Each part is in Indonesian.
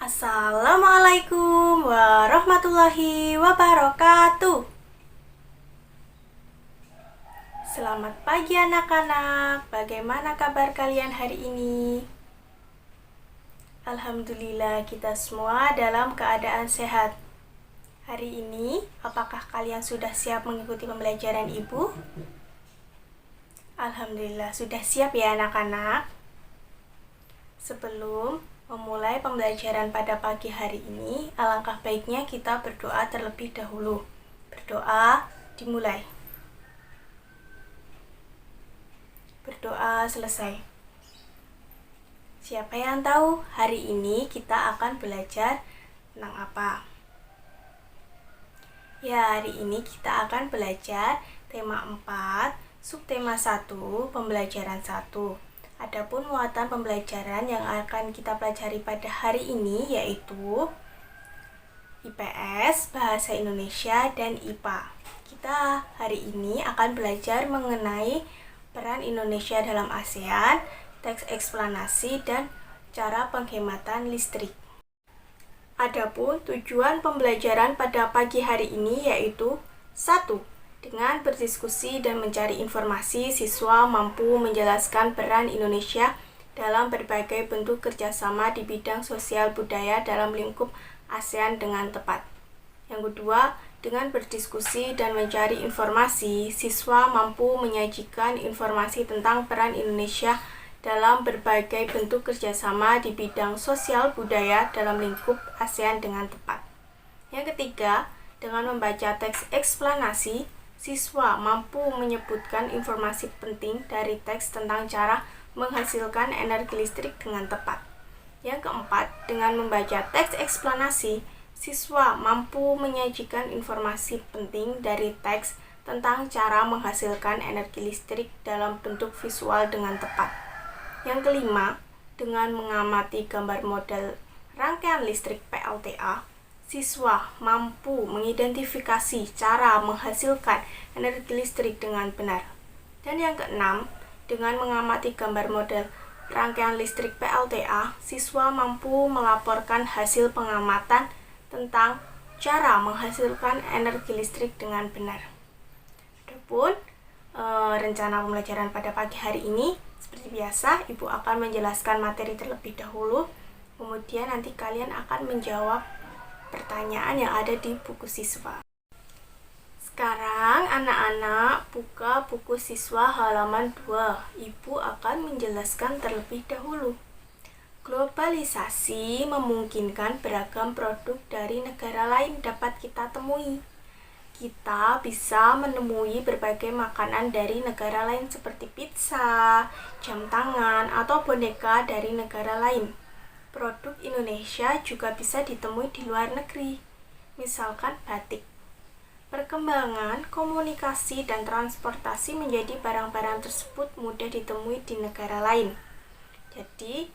Assalamualaikum warahmatullahi wabarakatuh. Selamat pagi anak-anak. Bagaimana kabar kalian hari ini? Alhamdulillah kita semua dalam keadaan sehat. Hari ini, apakah kalian sudah siap mengikuti pembelajaran Ibu? Alhamdulillah sudah siap ya anak-anak. Sebelum memulai pembelajaran pada pagi hari ini, alangkah baiknya kita berdoa terlebih dahulu. Berdoa dimulai. Berdoa selesai. Siapa yang tahu hari ini kita akan belajar tentang apa? Ya, hari ini kita akan belajar tema 4, subtema 1, pembelajaran 1. Adapun muatan pembelajaran yang akan kita pelajari pada hari ini yaitu IPS, Bahasa Indonesia, dan IPA. Kita hari ini akan belajar mengenai peran Indonesia dalam ASEAN, teks eksplanasi, dan cara penghematan listrik. Adapun tujuan pembelajaran pada pagi hari ini yaitu 1. Dengan berdiskusi dan mencari informasi, siswa mampu menjelaskan peran Indonesia dalam berbagai bentuk kerjasama di bidang sosial budaya dalam lingkup ASEAN dengan tepat. Yang kedua, dengan berdiskusi dan mencari informasi, siswa mampu menyajikan informasi tentang peran Indonesia dalam berbagai bentuk kerjasama di bidang sosial budaya dalam lingkup ASEAN dengan tepat. Yang ketiga, dengan membaca teks eksplanasi, siswa mampu menyebutkan informasi penting dari teks tentang cara menghasilkan energi listrik dengan tepat. Yang keempat, dengan membaca teks eksplanasi, siswa mampu menyajikan informasi penting dari teks tentang cara menghasilkan energi listrik dalam bentuk visual dengan tepat. Yang kelima, dengan mengamati gambar model rangkaian listrik PLTA, siswa mampu mengidentifikasi cara menghasilkan energi listrik dengan benar. Dan yang keenam, dengan mengamati gambar model rangkaian listrik PLTA, siswa mampu melaporkan hasil pengamatan tentang cara menghasilkan energi listrik dengan benar. Adapun rencana pembelajaran pada pagi hari ini, seperti biasa, Ibu akan menjelaskan materi terlebih dahulu, kemudian nanti kalian akan menjawab pertanyaan yang ada di buku siswa. Sekarang anak-anak buka buku siswa halaman 2. Ibu akan menjelaskan terlebih dahulu. Globalisasi memungkinkan beragam produk dari negara lain dapat kita temui. Kita bisa menemui berbagai makanan dari negara lain seperti pizza, jam tangan, atau boneka dari negara lain. Produk Indonesia juga bisa ditemui di luar negeri, misalkan batik. Perkembangan komunikasi dan transportasi menjadi barang-barang tersebut mudah ditemui di negara lain. Jadi,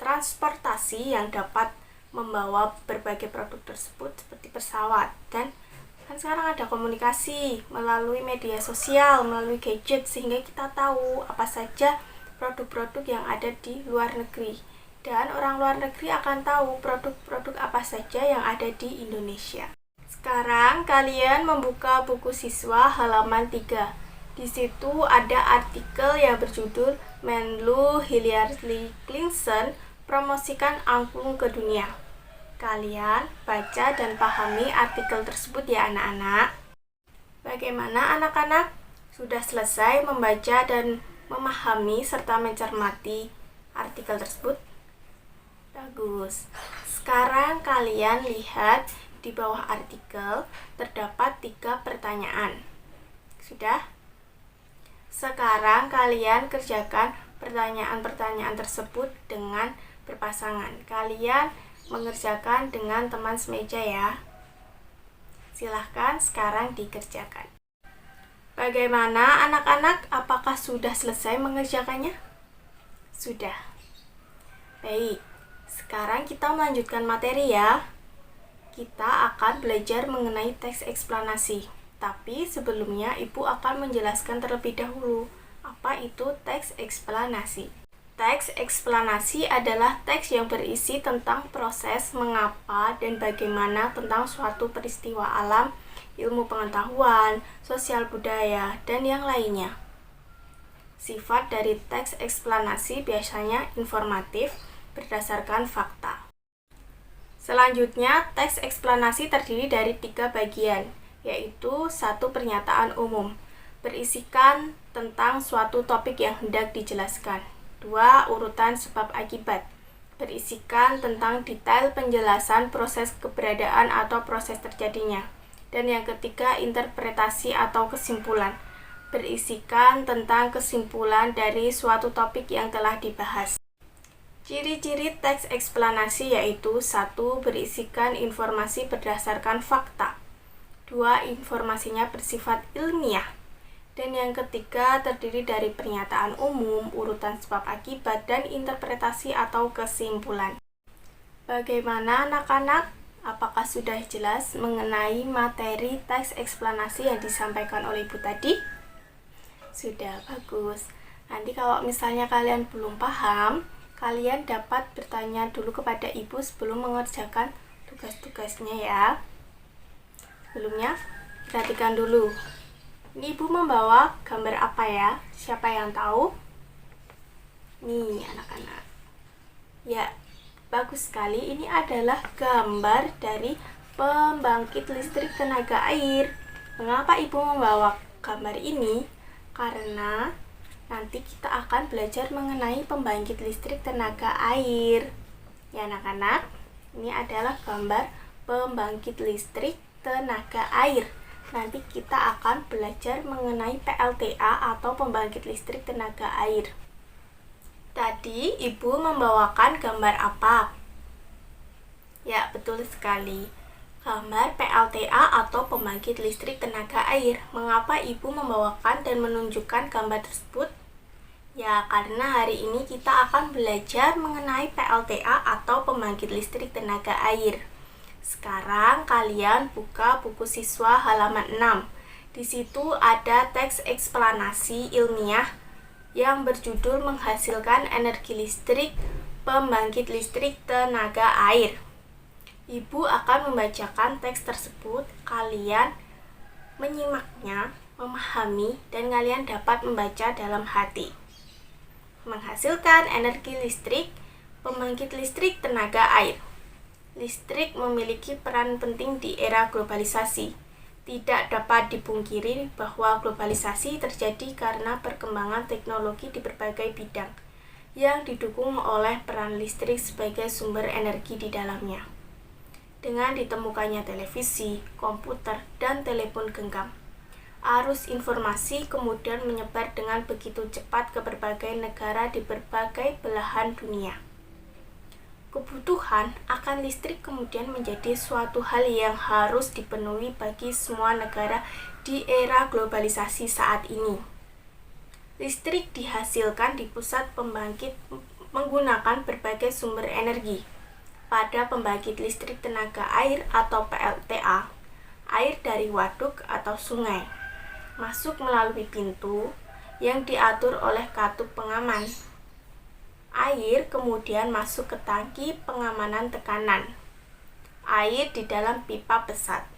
transportasi yang dapat membawa berbagai produk tersebut seperti pesawat, dan kan sekarang ada komunikasi melalui media sosial, melalui gadget, sehingga kita tahu apa saja produk-produk yang ada di luar negeri. Dan orang luar negeri akan tahu produk-produk apa saja yang ada di Indonesia. Sekarang kalian membuka buku siswa halaman 3. Di situ ada artikel yang berjudul Menlu Hillary Clinton promosikan angklung ke dunia. Kalian baca dan pahami artikel tersebut ya anak-anak. Bagaimana anak-anak? Sudah selesai membaca dan memahami serta mencermati artikel tersebut? Bagus. Sekarang kalian lihat di bawah artikel terdapat 3 pertanyaan. Sudah? Sekarang kalian kerjakan pertanyaan-pertanyaan tersebut dengan berpasangan. Kalian mengerjakan dengan teman semeja ya. Silahkan sekarang dikerjakan. Bagaimana anak-anak? Apakah sudah selesai mengerjakannya? Sudah. Baik. Sekarang kita melanjutkan materi ya. Kita akan belajar mengenai teks eksplanasi. Tapi sebelumnya Ibu akan menjelaskan terlebih dahulu apa itu teks eksplanasi. Teks eksplanasi adalah teks yang berisi tentang proses, mengapa, dan bagaimana tentang suatu peristiwa alam, ilmu pengetahuan, sosial budaya, dan yang lainnya. Sifat dari teks eksplanasi biasanya informatif berdasarkan fakta. Selanjutnya, teks eksplanasi terdiri dari 3 bagian, yaitu 1. Pernyataan umum, berisikan tentang suatu topik yang hendak dijelaskan. 2. Urutan sebab akibat, berisikan tentang detail penjelasan proses keberadaan atau proses terjadinya. Dan yang ketiga, interpretasi atau kesimpulan, berisikan tentang kesimpulan dari suatu topik yang telah dibahas. Ciri-ciri teks eksplanasi yaitu 1. Berisikan informasi berdasarkan fakta. 2. Informasinya bersifat ilmiah. Dan yang ketiga terdiri dari pernyataan umum, urutan sebab akibat, dan interpretasi atau kesimpulan. Bagaimana anak-anak? Apakah sudah jelas mengenai materi teks eksplanasi yang disampaikan oleh Ibu tadi? Sudah, bagus. Nanti kalau misalnya kalian belum paham, kalian dapat bertanya dulu kepada Ibu sebelum mengerjakan tugas-tugasnya ya. Sebelumnya, perhatikan dulu. Ini Ibu membawa gambar apa ya? Siapa yang tahu? Nih, anak-anak. Ya, bagus sekali. Ini adalah gambar dari pembangkit listrik tenaga air. Mengapa Ibu membawa gambar ini? Karena nanti kita akan belajar mengenai pembangkit listrik tenaga air. Ya, anak-anak. Ini adalah gambar pembangkit listrik tenaga air. Nanti kita akan belajar mengenai PLTA atau pembangkit listrik tenaga air. Tadi Ibu membawakan gambar apa? Ya, betul sekali. Gambar PLTA atau pembangkit listrik tenaga air. Mengapa Ibu membawakan dan menunjukkan gambar tersebut? Ya, karena hari ini kita akan belajar mengenai PLTA atau pembangkit listrik tenaga air. Sekarang kalian buka buku siswa halaman 6. Di situ ada teks eksplanasi ilmiah yang berjudul menghasilkan energi listrik pembangkit listrik tenaga air. Ibu akan membacakan teks tersebut, kalian menyimaknya, memahami, dan kalian dapat membaca dalam hati. Menghasilkan energi listrik pembangkit listrik tenaga air. Listrik memiliki peran penting di era globalisasi. Tidak dapat dipungkiri bahwa globalisasi terjadi karena perkembangan teknologi di berbagai bidang yang didukung oleh peran listrik sebagai sumber energi di dalamnya. Dengan ditemukannya televisi, komputer, dan telepon genggam, arus informasi kemudian menyebar dengan begitu cepat ke berbagai negara di berbagai belahan dunia. Kebutuhan akan listrik kemudian menjadi suatu hal yang harus dipenuhi bagi semua negara di era globalisasi saat ini. Listrik dihasilkan di pusat pembangkit menggunakan berbagai sumber energi. Pada pembangkit listrik tenaga air atau PLTA, air dari waduk atau sungai masuk melalui pintu yang diatur oleh katup pengaman. Air kemudian masuk ke tangki pengamanan tekanan. Air di dalam pipa besar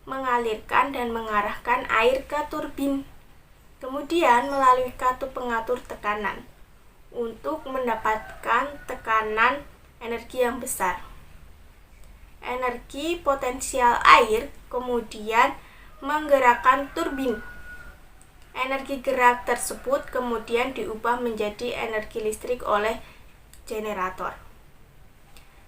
mengalirkan dan mengarahkan air ke turbin, kemudian melalui katup pengatur tekanan untuk mendapatkan tekanan energi yang besar. Energi potensial air kemudian menggerakkan turbin. Energi gerak tersebut kemudian diubah menjadi energi listrik oleh generator.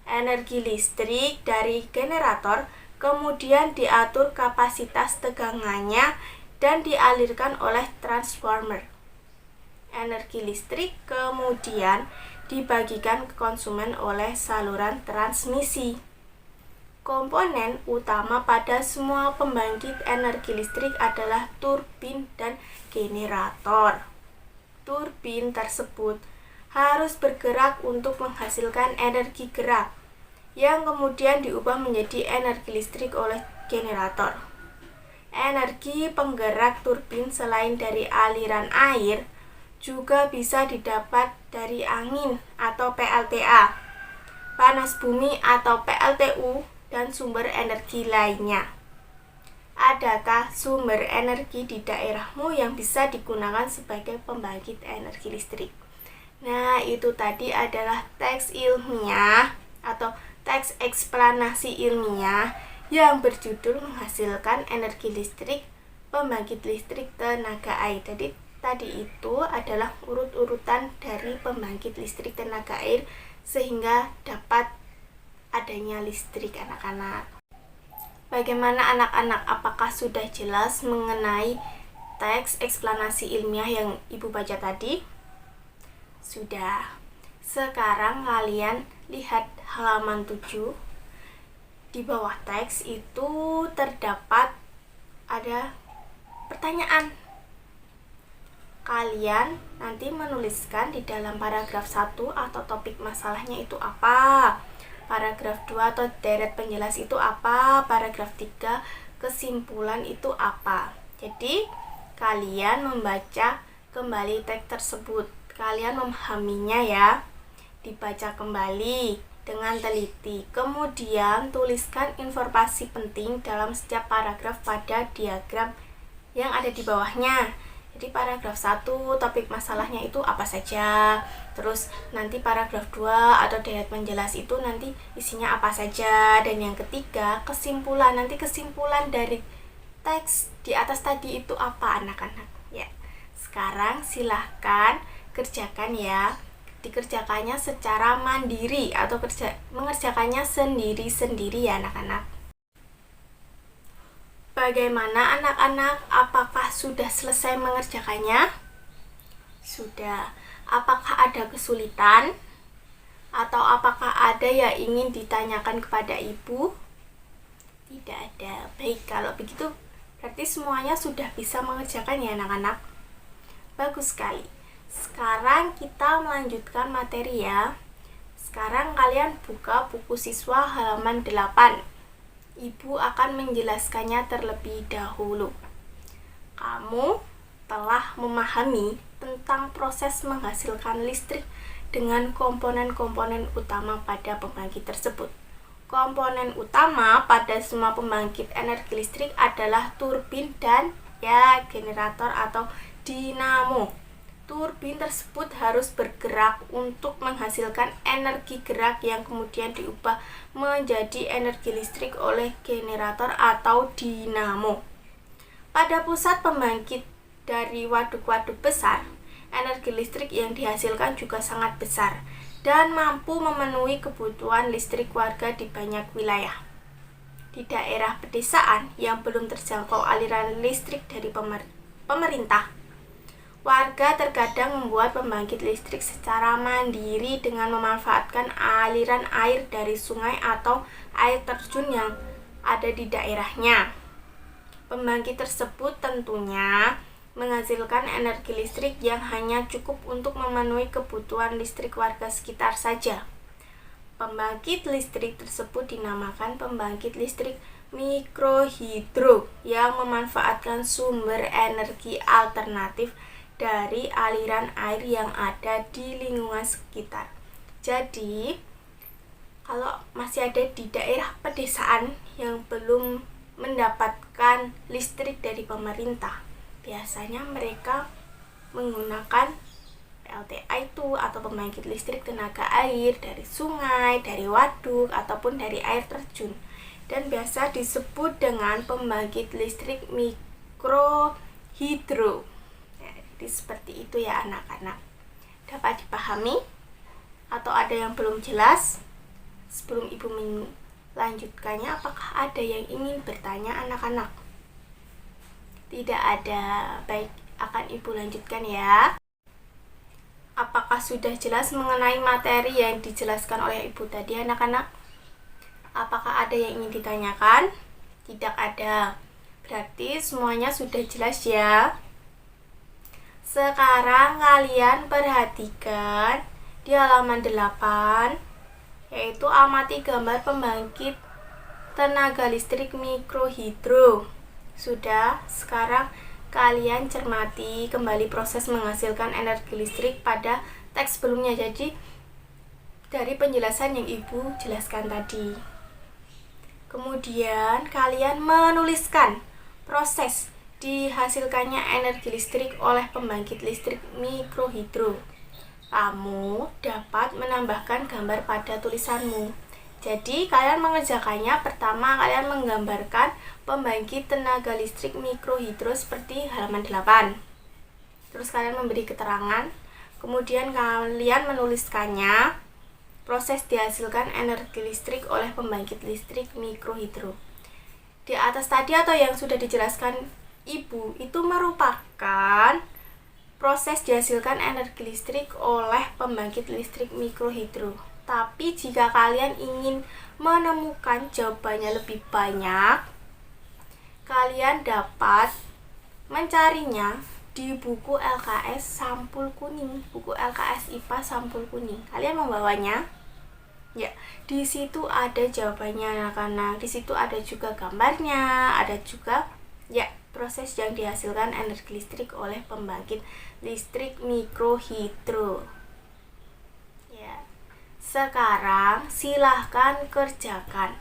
Energi listrik dari generator kemudian diatur kapasitas tegangannya dan dialirkan oleh transformer. Energi listrik kemudian dibagikan ke konsumen oleh saluran transmisi. Komponen utama pada semua pembangkit energi listrik adalah turbin dan generator. Turbin tersebut harus bergerak untuk menghasilkan energi gerak, yang kemudian diubah menjadi energi listrik oleh generator. Energi penggerak turbin selain dari aliran air, juga bisa didapat dari angin atau PLTA, panas bumi atau PLTU, dan sumber energi lainnya. Adakah sumber energi di daerahmu yang bisa digunakan sebagai pembangkit energi listrik? Nah, itu tadi adalah teks ilmiah atau teks eksplanasi ilmiah yang berjudul menghasilkan energi listrik, pembangkit listrik tenaga air. Jadi tadi itu adalah urut-urutan dari pembangkit listrik tenaga air sehingga dapat adanya listrik anak-anak. Bagaimana anak-anak? Apakah sudah jelas mengenai teks eksplanasi ilmiah yang Ibu baca tadi? Sudah. Sekarang kalian lihat halaman 7. Di bawah teks itu terdapat ada pertanyaan. Kalian nanti menuliskan di dalam paragraf 1 atau topik masalahnya itu apa, paragraf 2 atau deret penjelas itu apa, paragraf 3 kesimpulan itu apa. Jadi kalian membaca kembali teks tersebut, kalian memahaminya ya, dibaca kembali dengan teliti. Kemudian tuliskan informasi penting dalam setiap paragraf pada diagram yang ada di bawahnya. Jadi paragraf 1 topik masalahnya itu apa saja, terus nanti paragraf 2 atau deret penjelas itu nanti isinya apa saja, dan yang ketiga kesimpulan. Nanti kesimpulan dari teks di atas tadi itu apa anak-anak ya. Sekarang silahkan kerjakan ya. Dikerjakannya secara mandiri atau mengerjakannya sendiri-sendiri ya anak-anak. Bagaimana anak-anak? Apakah sudah selesai mengerjakannya? Sudah. Apakah ada kesulitan? Atau apakah ada yang ingin ditanyakan kepada ibu? Tidak ada. Baik, kalau begitu berarti semuanya sudah bisa mengerjakan ya anak-anak. Bagus sekali. Sekarang kita melanjutkan materi ya. Sekarang kalian buka buku siswa halaman 8. Ibu akan menjelaskannya terlebih dahulu. Kamu telah memahami tentang proses menghasilkan listrik dengan komponen-komponen utama pada pembangkit tersebut. Komponen utama pada semua pembangkit energi listrik adalah turbin dan generator atau dinamo. Turbin tersebut harus bergerak untuk menghasilkan energi gerak yang kemudian diubah menjadi energi listrik oleh generator atau dinamo. Pada pusat pembangkit dari waduk-waduk besar, energi listrik yang dihasilkan juga sangat besar dan mampu memenuhi kebutuhan listrik warga di banyak wilayah. Di daerah pedesaan yang belum terjangkau aliran listrik dari pemerintah, warga terkadang membuat pembangkit listrik secara mandiri dengan memanfaatkan aliran air dari sungai atau air terjun yang ada di daerahnya. Pembangkit tersebut tentunya menghasilkan energi listrik yang hanya cukup untuk memenuhi kebutuhan listrik warga sekitar saja. Pembangkit listrik tersebut dinamakan pembangkit listrik mikrohidro yang memanfaatkan sumber energi alternatif dari aliran air yang ada di lingkungan sekitar. Jadi, kalau masih ada di daerah pedesaan yang belum mendapatkan listrik dari pemerintah, biasanya mereka menggunakan PLTA itu atau pembangkit listrik tenaga air dari sungai, dari waduk, ataupun dari air terjun. Dan biasa disebut dengan pembangkit listrik mikrohidro. Jadi seperti itu ya anak-anak. Dapat dipahami? Atau ada yang belum jelas? Sebelum ibu melanjutkannya, apakah ada yang ingin bertanya anak-anak? Tidak ada. Baik, akan ibu lanjutkan ya. Apakah sudah jelas mengenai materi yang dijelaskan oleh ibu tadi anak-anak? Apakah ada yang ingin ditanyakan? Tidak ada. Berarti semuanya sudah jelas ya. Sekarang kalian perhatikan di halaman 8, yaitu amati gambar pembangkit tenaga listrik mikrohidro. Sudah, sekarang kalian cermati kembali proses menghasilkan energi listrik pada teks sebelumnya. Jadi dari penjelasan yang Ibu jelaskan tadi. Kemudian kalian menuliskan proses dihasilkannya energi listrik oleh pembangkit listrik mikrohidro. Kamu dapat menambahkan gambar pada tulisanmu. Jadi kalian mengerjakannya, pertama kalian menggambarkan pembangkit tenaga listrik mikrohidro seperti halaman 8. Terus kalian memberi keterangan, kemudian kalian menuliskannya proses dihasilkan energi listrik oleh pembangkit listrik mikrohidro. Di atas tadi atau yang sudah dijelaskan Ibu itu merupakan proses dihasilkan energi listrik oleh pembangkit listrik mikrohidro. Tapi jika kalian ingin menemukan jawabannya lebih banyak, kalian dapat mencarinya di buku LKS sampul kuning, buku LKS IPA sampul kuning. Kalian membawanya? Ya, di situ ada jawabannya anak-anak. Di situ ada juga gambarnya, ada juga proses yang dihasilkan energi listrik oleh pembangkit listrik mikrohidro. Ya. Sekarang silahkan kerjakan.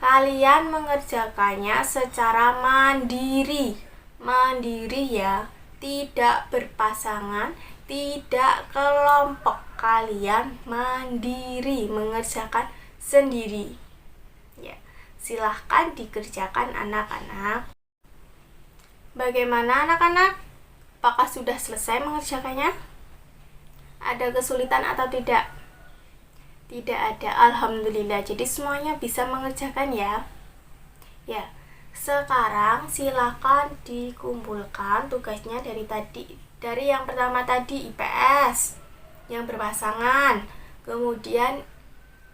Kalian mengerjakannya secara mandiri. Mandiri ya, tidak berpasangan, tidak kelompok. Kalian mandiri mengerjakan sendiri. Ya, silahkan dikerjakan anak-anak. Bagaimana anak-anak? Apakah sudah selesai mengerjakannya? Ada kesulitan atau tidak? Tidak ada, alhamdulillah. Jadi semuanya bisa mengerjakan ya. Ya, sekarang silakan dikumpulkan tugasnya dari yang pertama tadi IPS yang berpasangan, kemudian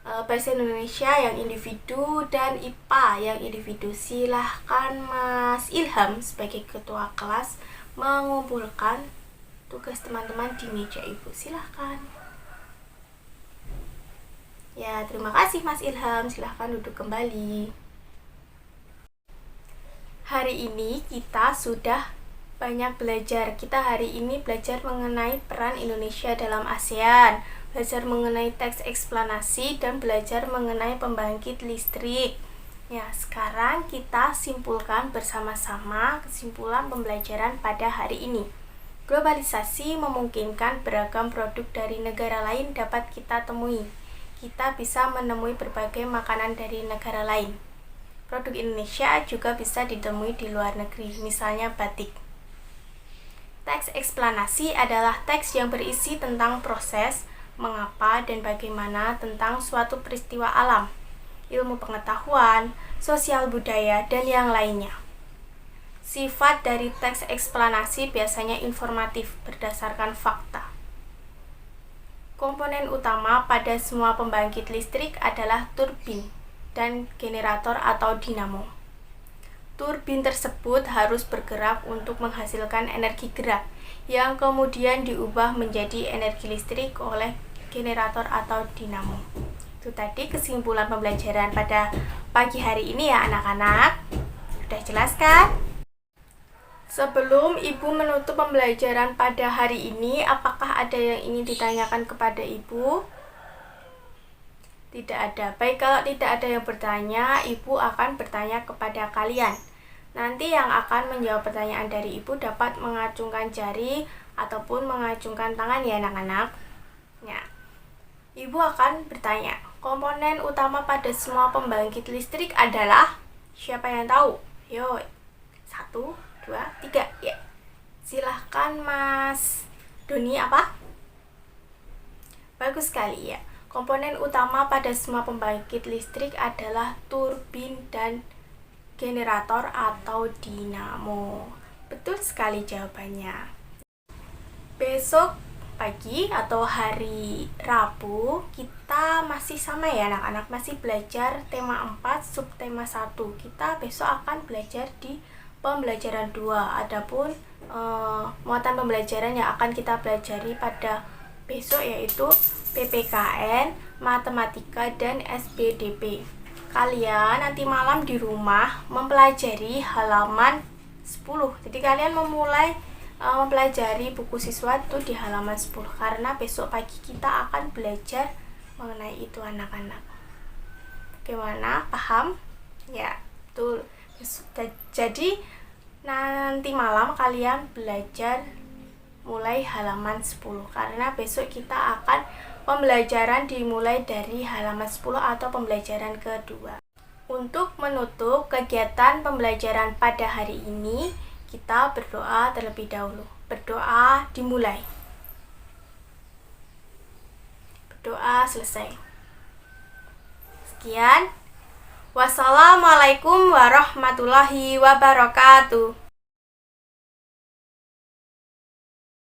Bahasa Indonesia yang individu dan IPA yang individu. Silahkan Mas Ilham sebagai ketua kelas mengumpulkan tugas teman-teman di meja Ibu. Silahkan. Ya, terima kasih Mas Ilham. Silahkan duduk kembali. Hari ini kita sudah banyak belajar. Kita hari ini belajar mengenai peran Indonesia dalam ASEAN, belajar mengenai teks eksplanasi, dan belajar mengenai pembangkit listrik. Ya, sekarang kita simpulkan bersama-sama kesimpulan pembelajaran pada hari ini. Globalisasi memungkinkan beragam produk dari negara lain dapat kita temui. Kita bisa menemui berbagai makanan dari negara lain. Produk Indonesia juga bisa ditemui di luar negeri, misalnya batik. Teks eksplanasi adalah teks yang berisi tentang proses, mengapa dan bagaimana tentang suatu peristiwa alam, ilmu pengetahuan, sosial budaya, dan yang lainnya. Sifat dari teks eksplanasi biasanya informatif berdasarkan fakta. Komponen utama pada semua pembangkit listrik adalah turbin dan generator atau dinamo. Turbin tersebut harus bergerak untuk menghasilkan energi gerak yang kemudian diubah menjadi energi listrik oleh generator atau dinamo. Itu tadi kesimpulan pembelajaran pada pagi hari ini ya anak-anak. Sudah jelas kan? Sebelum Ibu menutup pembelajaran pada hari ini, apakah ada yang ingin ditanyakan kepada Ibu? Tidak ada. Baik, kalau tidak ada yang bertanya, Ibu akan bertanya kepada kalian. Nanti yang akan menjawab pertanyaan dari Ibu dapat mengacungkan jari ataupun mengacungkan tangan ya anak-anak. Ya. Ibu akan bertanya, komponen utama pada semua pembangkit listrik adalah? Siapa yang tahu? Yo, 1, 2, 3. Ya. Silahkan Mas Doni apa? Bagus sekali ya. Komponen utama pada semua pembangkit listrik adalah turbin dan generator atau dinamo. Betul sekali jawabannya. Besok pagi atau hari Rabu kita masih sama ya anak-anak, masih belajar tema 4 subtema 1. Kita besok akan belajar di pembelajaran 2. Adapun muatan pembelajaran yang akan kita pelajari pada besok yaitu PPKN, matematika, dan SBDP. Kalian nanti malam di rumah mempelajari halaman 10. Jadi kalian memulai mempelajari buku siswa itu di halaman 10 karena besok pagi kita akan belajar mengenai itu anak-anak. Bagaimana? Paham? Ya, betul. Jadi nanti malam kalian belajar mulai halaman 10 karena besok kita akan pembelajaran dimulai dari halaman 10 atau pembelajaran kedua. Untuk menutup kegiatan pembelajaran pada hari ini, kita berdoa terlebih dahulu. Berdoa dimulai. Berdoa selesai. Sekian. Wassalamualaikum warahmatullahi wabarakatuh.